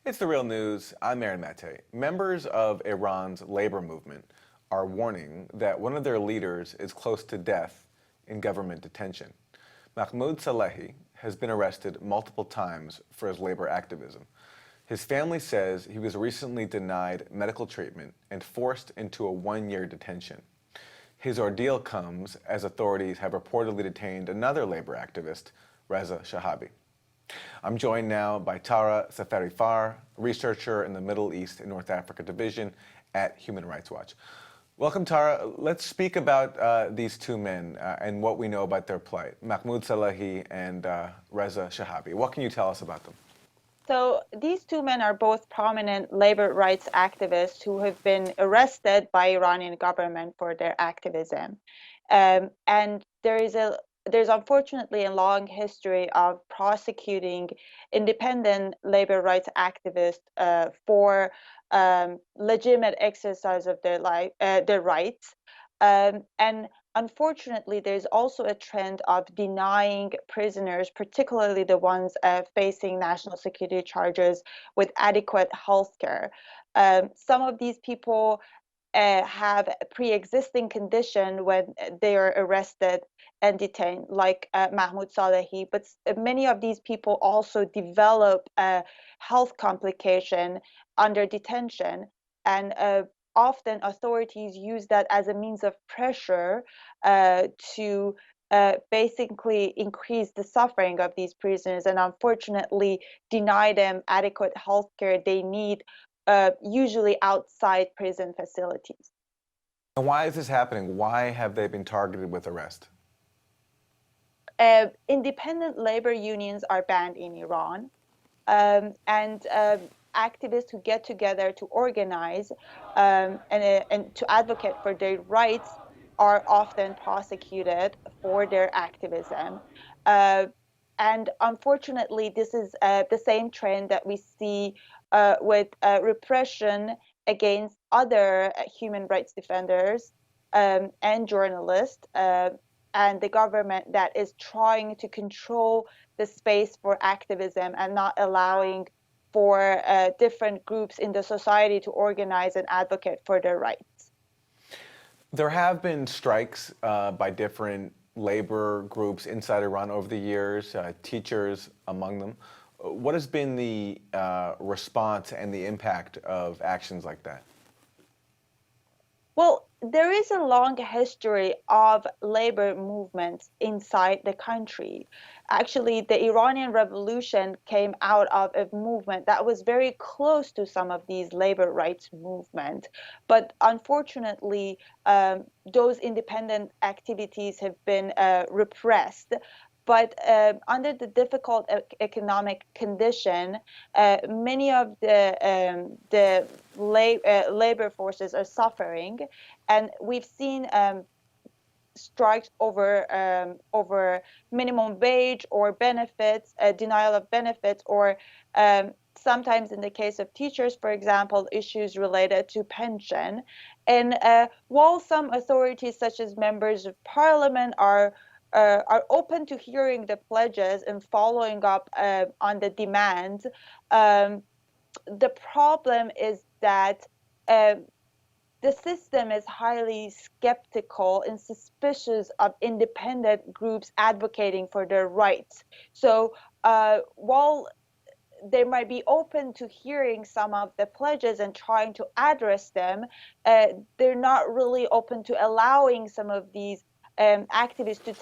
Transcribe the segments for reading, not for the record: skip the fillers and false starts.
It's the real news. I'm Aaron Mate. Members of Iran's labor movement are warning that one of their leaders is close to death in government detention. Mahmoud Salehi has been arrested multiple times for his labor activism. His family says he was recently denied medical treatment and forced into a one-year detention. His ordeal comes as authorities have reportedly detained another labor activist, Reza Shahabi. I'm joined now by Tara Safari-Farr, researcher in the Middle East and North Africa Division at Human Rights Watch. Welcome, Tara. Let's speak about these two men and what we know about their plight, Mahmoud Salehi and Reza Shahabi. What can you tell us about them? So these two men are both prominent labor rights activists who have been arrested by Iranian government for their activism. And there's unfortunately a long history of prosecuting independent labor rights activists for legitimate exercise of their rights. And unfortunately, there's also a trend of denying prisoners, particularly the ones facing national security charges, with adequate health care. Some of these people have a pre-existing condition when they are arrested and detained, like Mahmoud Salehi, but many of these people also develop a health complication under detention, and often authorities use that as a means of pressure to basically increase the suffering of these prisoners and unfortunately deny them adequate health care they need, usually outside prison facilities. And why is this happening? Why have they been targeted with arrest? Independent labor unions are banned in Iran, and activists who get together to organize and to advocate for their rights are often prosecuted for their activism. Uh, and unfortunately, this is the same trend that we see with repression against other human rights defenders and journalists, and the government that is trying to control the space for activism and not allowing for different groups in the society to organize and advocate for their rights. There have been strikes by different labor groups inside Iran over the years, teachers among them. What has been the response and the impact of actions like that? Well, there is a long history of labor movements inside the country. Actually, the Iranian Revolution came out of a movement that was very close to some of these labor rights movements. But unfortunately, those independent activities have been repressed. But under the difficult economic condition, many of the labor forces are suffering, and we've seen strikes over minimum wage or benefits, denial of benefits, or sometimes in the case of teachers, for example, issues related to pension. And while some authorities, such as members of parliament, are open to hearing the pledges and following up on the demands, um, the problem is that uh, the system is highly skeptical and suspicious of independent groups advocating for their rights. So while they might be open to hearing some of the pledges and trying to address them, they're not really open to allowing some of these activists to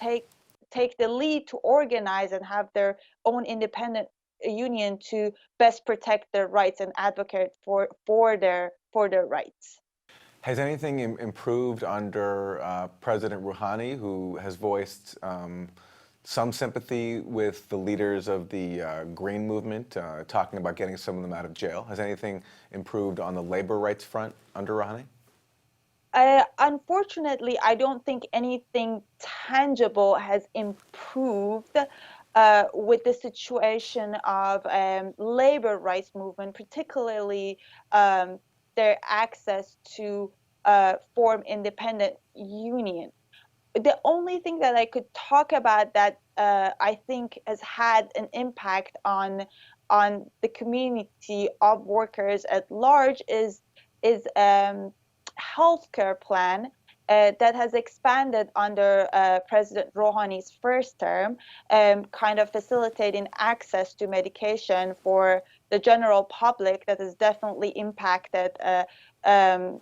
take the lead to organize and have their own independent union to best protect their rights and advocate for their rights. Has anything improved under President Rouhani, who has voiced some sympathy with the leaders of the Green Movement, talking about getting some of them out of jail? Has anything improved on the labor rights front under Rouhani? Unfortunately, I don't think anything tangible has improved with the situation of labor rights movement, particularly um, their access to form independent union. The only thing that I could talk about that I think has had an impact on the community of workers at large is healthcare plan that has expanded under President Rouhani's first term, kind of facilitating access to medication for the general public that has definitely impacted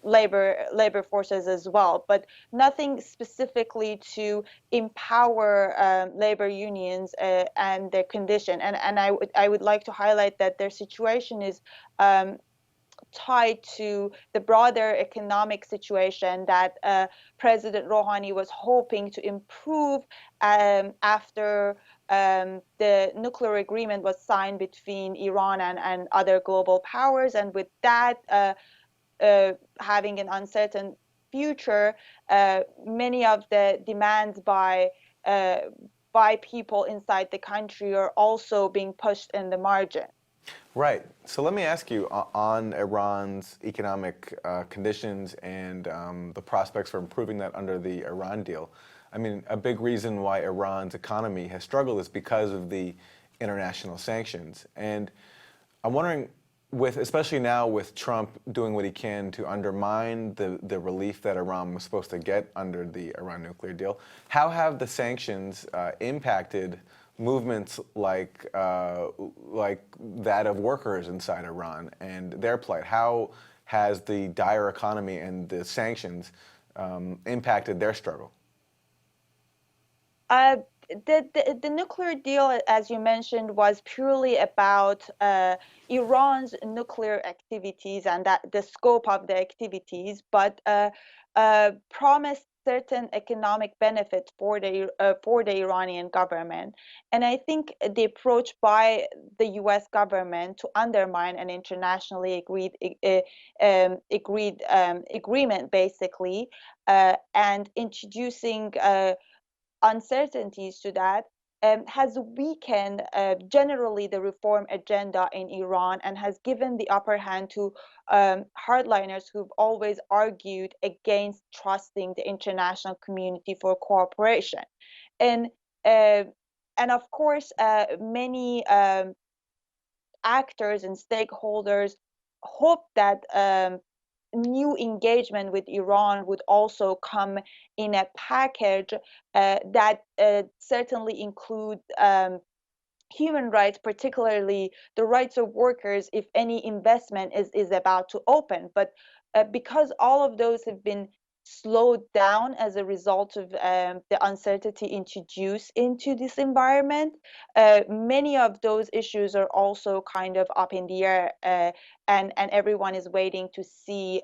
labor forces as well, but nothing specifically to empower labor unions and their condition. And I would like to highlight that their situation is tied to the broader economic situation that President Rouhani was hoping to improve after the nuclear agreement was signed between Iran and other global powers. And with that, having an uncertain future, many of the demands by people inside the country are also being pushed in the margin. Right. So let me ask you on Iran's economic conditions and the prospects for improving that under the Iran deal. I mean, a big reason why Iran's economy has struggled is because of the international sanctions. And I'm wondering, especially now with Trump doing what he can to undermine the relief that Iran was supposed to get under the Iran nuclear deal, how have the sanctions impacted movements like that of workers inside Iran and their plight? How has the dire economy and the sanctions impacted their struggle? The nuclear deal, as you mentioned, was purely about Iran's nuclear activities and that the scope of the activities, but promised certain economic benefits for the Iranian government. And I think the approach by the U.S. government to undermine an internationally agreement, basically, and introducing uncertainties to that has weakened generally the reform agenda in Iran and has given the upper hand to hardliners who've always argued against trusting the international community for cooperation. And uh, and of course, many actors and stakeholders hope that new engagement with Iran would also come in a package that certainly include human rights, particularly the rights of workers, if any investment is about to open. But because all of those have been slowed down as a result of the uncertainty introduced into this environment, many of those issues are also kind of up in the air, and everyone is waiting to see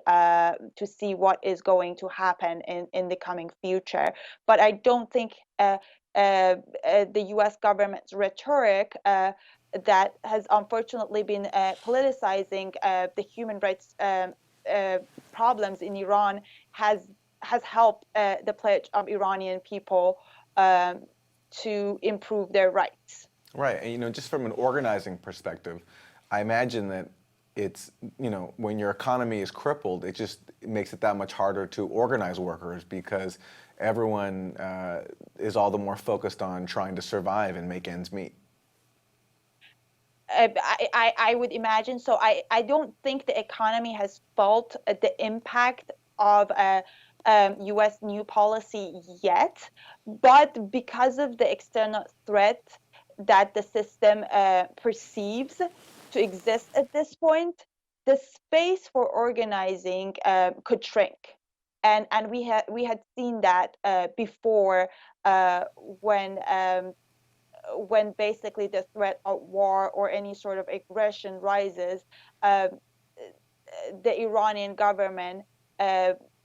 what is going to happen in the coming future. But I don't think the U.S. government's rhetoric that has unfortunately been politicizing the human rights problems in Iran has helped the pledge of Iranian people to improve their rights. Right. And, just from an organizing perspective, I imagine that it's, when your economy is crippled, it just makes it that much harder to organize workers because everyone is all the more focused on trying to survive and make ends meet. I would imagine so. I don't think the economy has felt the impact of U.S. new policy yet, but because of the external threat that the system perceives to exist at this point, the space for organizing could shrink. And we had seen that before when basically the threat of war or any sort of aggression rises, the Iranian government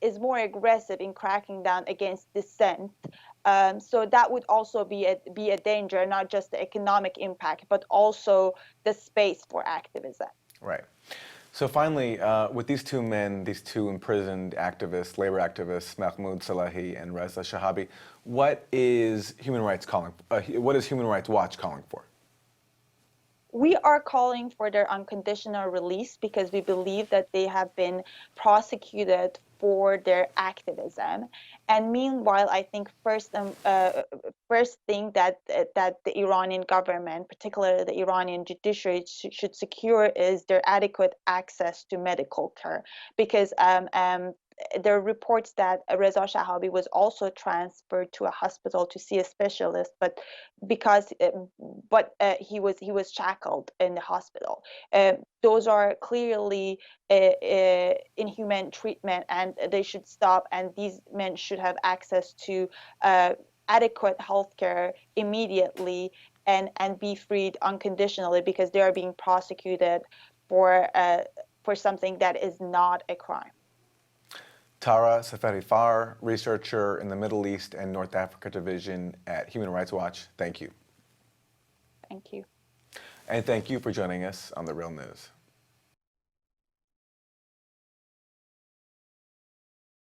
is more aggressive in cracking down against dissent. So that would also be a danger, not just the economic impact, but also the space for activism. Right. So finally, with these two men, these two imprisoned activists, labor activists, Mahmoud Salehi and Reza Shahabi, what is Human Rights Watch calling for? We are calling for their unconditional release because we believe that they have been prosecuted for their activism. And meanwhile, I think first thing that the Iranian government, particularly the Iranian judiciary, should secure is their adequate access to medical care, because there are reports that Reza Shahabi was also transferred to a hospital to see a specialist, but he was shackled in the hospital. Those are clearly inhuman treatment, and they should stop. And these men should have access to adequate health care immediately, and be freed unconditionally, because they are being prosecuted for something that is not a crime. Tara Safari-Farr, researcher in the Middle East and North Africa Division at Human Rights Watch, thank you. Thank you. And thank you for joining us on The Real News.